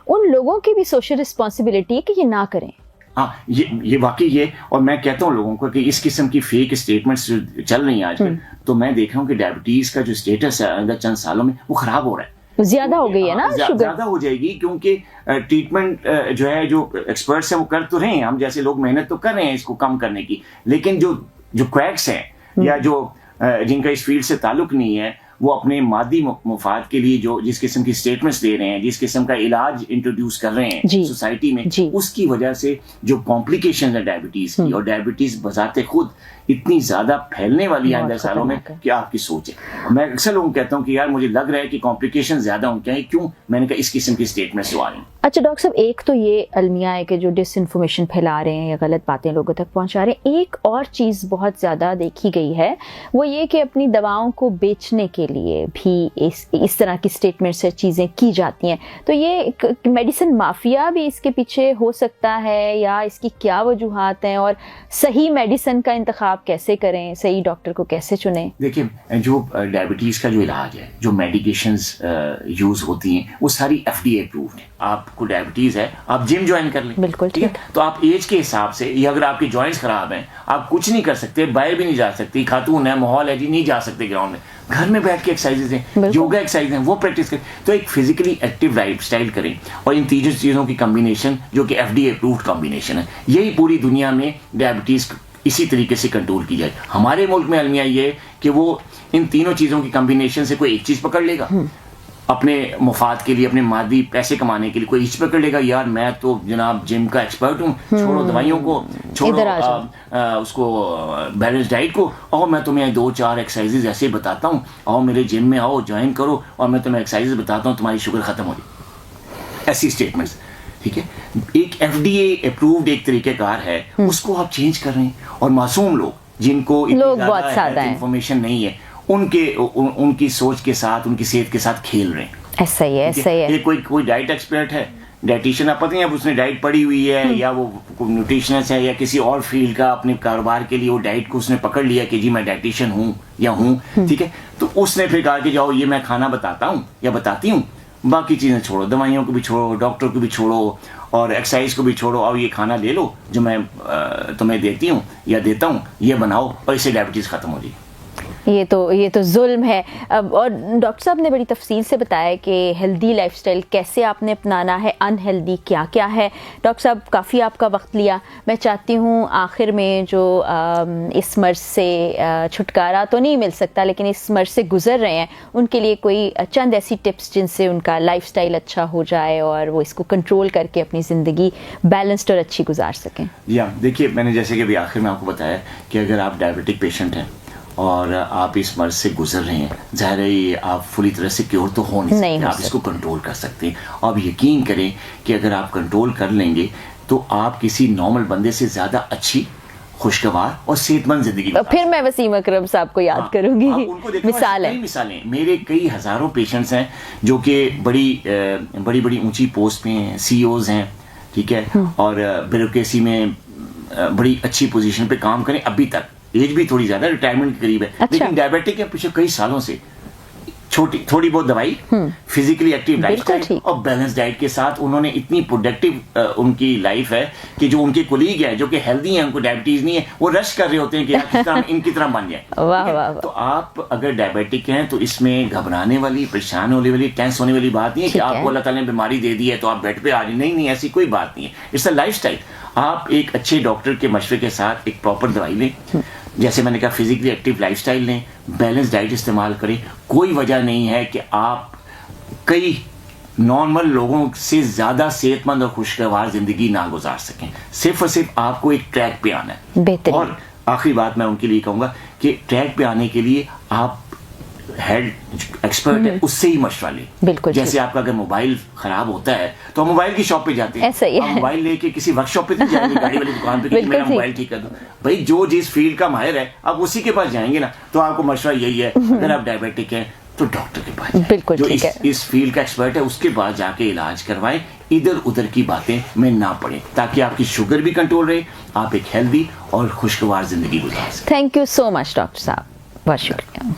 ان لوگوں کی بھی سوشل رسپانسبلٹی ہے کہ یہ نہ کریں. ہاں یہ واقعی یہ, اور میں کہتا ہوں لوگوں کو کہ اس قسم کی فیک اسٹیٹمنٹس جو چل رہی ہیں آج کل, تو میں دیکھ رہا ہوں کہ ڈائبٹیز کا جو اسٹیٹس ہے اگر چند سالوں میں وہ خراب ہو رہا ہے, زیادہ ہو گئی ہے نا شوگر, زیادہ ہو جائے گی, کیونکہ ٹریٹمنٹ جو ہے جو ایکسپرٹس ہیں وہ کر تو رہے ہیں, ہم جیسے لوگ محنت تو کر رہے ہیں اس کو کم کرنے کی, لیکن جو کویکس ہیں یا جو جن کا اس فیلڈ سے تعلق نہیں ہے, وہ اپنے مادی مفاد کے لیے جو جس قسم کی اسٹیٹمنٹس دے رہے ہیں, جس قسم کا علاج انٹروڈیوس کر رہے ہیں سوسائٹی میں, اس کی وجہ سے جو کمپلیکیشنز ہیں ڈائبٹیز کی, اور ڈائبٹیز بذات خود اتنی زیادہ پھیلنے والی ہے آئندہ سالوں میں کہ آپ کی سوچ ہے. میں اکثر لوگوں کو کہتا ہوں کہ یار مجھے لگ رہا ہے کہ کمپلیکیشن زیادہ ہوں, کیوں؟ میں نے کہا اس قسم کی اسٹیٹمنٹس جو آ رہی ہیں. اچھا ڈاکٹر صاحب, ایک تو یہ المیہ ہے کہ جو ڈس انفارمیشن پھیلا رہے ہیں یا غلط باتیں لوگوں تک پہنچا رہے ہیں, ایک اور چیز بہت زیادہ دیکھی گئی ہے وہ یہ کہ اپنی دواؤں کو بیچنے کے لیے بھی اس طرح کی اسٹیٹمنٹ سے چیزیں کی جاتی ہیں. تو یہ میڈیسن مافیا بھی اس کے پیچھے ہو سکتا ہے, یا اس کی کیا وجوہات ہیں, اور صحیح میڈیسن کا انتخاب کیسے کریں, صحیح ڈاکٹر کو کیسے چنیں؟ دیکھیں, جو ڈائبٹیز کا جو علاج ہے, جو میڈیکیشنز یوز ہوتی ہیں وہ ساری FDA اپرووڈ ہیں. آپ کو ڈائبٹیز ہے, آپ جم جوائن کر لیں, بالکل ٹھیک ہے, تو آپ ایج کے حساب سے, یا اگر آپ کے جوائنٹس خراب ہیں, آپ کچھ نہیں کر سکتے, باہر بھی نہیں جا سکتی, خاتون ہے, ماحول ہے جی, نہیں جا سکتے گراؤنڈ میں, گھر میں بیٹھ کے ایکسرسائزز ہیں, یوگا ایکسرسائز ہیں, وہ پریکٹس کریں. تو ایک فزیکلی ایکٹیو لائف اسٹائل کریں, اور ان تینوں چیزوں کی کمبینیشن جو کہ FDA اپرووڈ کمبینیشن ہے, یہی پوری دنیا میں ڈائبٹیز اسی طریقے سے کنٹرول کی جائے. ہمارے ملک میں المیہ یہ ہے کہ وہ ان تینوں چیزوں کی کمبینیشن سے کوئی ایک چیز پکڑ لے گا اپنے مفاد کے لیے, اپنے مادی پیسے کمانے کے لیے, کوئی ایک پکڑ لے گا, یار میں تو جناب جم کا ایکسپرٹ ہوں, چھوڑو دوائیوں کو, چھوڑو اس کو بیلنس ڈائٹ کو, اور میں تمہیں 2-4 ایکسرسائزز ایسے بتاتا ہوں, اور میرے جم میں آؤ, جوائن کرو, اور میں تمہیں ایکسرسائزز بتاتا ہوں, تمہاری شوگر ختم ہو جائے. ایسی اسٹیٹمنٹس, ٹھیک ہے. ایک FDA اپرووڈ ایک طریقہ کار ہے, اس کو آپ چینج کر رہے ہیں, اور معصوم لوگ جن کو بہت زیادہ انفارمیشن نہیں ہے, ان کی سوچ کے ساتھ, ان کی صحت کے ساتھ کھیل رہے ہیں. ایسا ہی ہے, ایسا ہی ہے. کوئی ڈائٹ ایکسپرٹ ہے, ڈائٹیشین, آپ پتہ نہیں اب اس نے ڈائٹ پڑھی ہوئی ہے, یا وہ نیوٹریشنسٹ ہے, یا کسی اور فیلڈ کا اپنے کاروبار کے لیے وہ ڈائٹ کو اس نے پکڑ لیا کہ جی میں ڈائٹیشین ہوں یا ہوں, ٹھیک ہے. تو اس نے پھر کہا کہ جاؤ یہ میں کھانا بتاتا ہوں یا بتاتی ہوں, باقی چیزیں چھوڑو, دوائیوں کو بھی چھوڑو, ڈاکٹر کو بھی چھوڑو, اور ایکسرسائز کو بھی چھوڑو, اور یہ کھانا لے لو جو میں تمہیں دیتی ہوں یا دیتا ہوں, یہ بناؤ, اور اس سے ڈائبٹیز ختم ہو جائے. یہ تو ظلم ہے. اور ڈاکٹر صاحب نے بڑی تفصیل سے بتایا کہ ہیلدی لائف اسٹائل کیسے آپ نے اپنانا ہے, ان ہیلدی کیا کیا ہے. ڈاکٹر صاحب کافی آپ کا وقت لیا, میں چاہتی ہوں آخر میں جو اس مرض سے چھٹکارا تو نہیں مل سکتا لیکن اس مرض سے گزر رہے ہیں, ان کے لیے کوئی چند ایسی ٹپس جن سے ان کا لائف اسٹائل اچھا ہو جائے اور وہ اس کو کنٹرول کر کے اپنی زندگی بیلنسڈ اور اچھی گزار سکیں. دیکھیے, میں نے جیسے کہ ابھی آخر میں آپ کو بتایا کہ اگر آپ ڈائبٹک پیشنٹ ہیں اور آپ اس مرض سے گزر رہے ہیں, ظاہر ہے آپ فلی طرح سے کیور تو ہو نہیں سکتے, آپ اس کو کنٹرول کر سکتے ہیں. آپ یقین کریں کہ اگر آپ کنٹرول کر لیں گے تو آپ کسی نارمل بندے سے زیادہ اچھی, خوشگوار اور صحت مند زندگی. پھر میں وسیم اکرم صاحب کو یاد کروں گی, مثالیں میرے کئی ہزاروں پیشنٹس ہیں جو کہ بڑی اونچی پوسٹ پہ ہیں, CEOs ہیں, ٹھیک ہے, اور بیوروکریسی میں بڑی اچھی پوزیشن پہ کام کریں, ابھی تک ایج بھی تھوڑی زیادہ, ریٹائرمنٹ کے قریب ہے, لیکن ڈائبٹک ہے پچھلے کئی سالوں سے, تھوڑی بہت دوائی, فزیکلی ایکٹیو لائف اسٹائل اور بیلنس ڈائٹ کے ساتھ انہوں نے اتنی پروڈکٹیو ان کی لائف ہے کہ جو ان کے کولیگ ہیں جو کہ ہیلدی ہیں, ان کو ڈائبٹیز نہیں ہے, وہ رش کر رہے ہوتے ہیں کہ ان کی طرح بن جائیں. تو آپ اگر ڈائبٹک ہیں تو اس میں گھبرانے والی, پریشان ہونے والی, ٹینس ہونے والی بات نہیں ہے کہ آپ کو اللہ تعالیٰ نے بیماری دے دی ہے تو آپ بیڈ پہ آ جائیں. نہیں, ایسی کوئی بات نہیں ہے. It's a lifestyle. آپ ایک اچھے ڈاکٹر کے مشورے کے ساتھ ایک پراپر دوائی لیں, جیسے میں نے کہا فزیکلی ایکٹیو لائف اسٹائل لیں, بیلنس ڈائٹ استعمال کریں. کوئی وجہ نہیں ہے کہ آپ کئی نارمل لوگوں سے زیادہ صحت مند اور خوشگوار زندگی نہ گزار سکیں. صرف اور صرف آپ کو ایک ٹریک پہ آنا ہے. اور آخری بات میں ان کے لیے کہوں گا کہ ٹریک پہ آنے کے لیے آپ ہیڈ ایکسپرٹ ہے اس سے ہی مشورہ لیں. جیسے آپ کا اگر موبائل خراب ہوتا ہے تو آپ موبائل کی شاپ پہ جاتے ہیں, آپ موبائل لے کے کسی ورک شاپ پہ نہیں جائیں گے, گاڑی والی دکان پہ کہ میرا موبائل ٹھیک کر دو. بھائی جو جس فیلڈ کا ماہر ہے آپ اسی کے پاس جائیں گے نا. تو آپ کو مشورہ یہی ہے, اگر آپ ڈائبٹک ہیں تو ڈاکٹر کے پاس جائیں, جو اس فیلڈ کا ایکسپرٹ ہے اس کے پاس جا کے علاج کروائیں. ادھر ادھر کی باتیں میں نہ پڑیں تاکہ آپ کی شوگر بھی کنٹرول رہے, آپ ایک ہیلدی اور خوشگوار زندگی گزار سکیں. Thank you so much doctor صاحب, بہت شکریہ.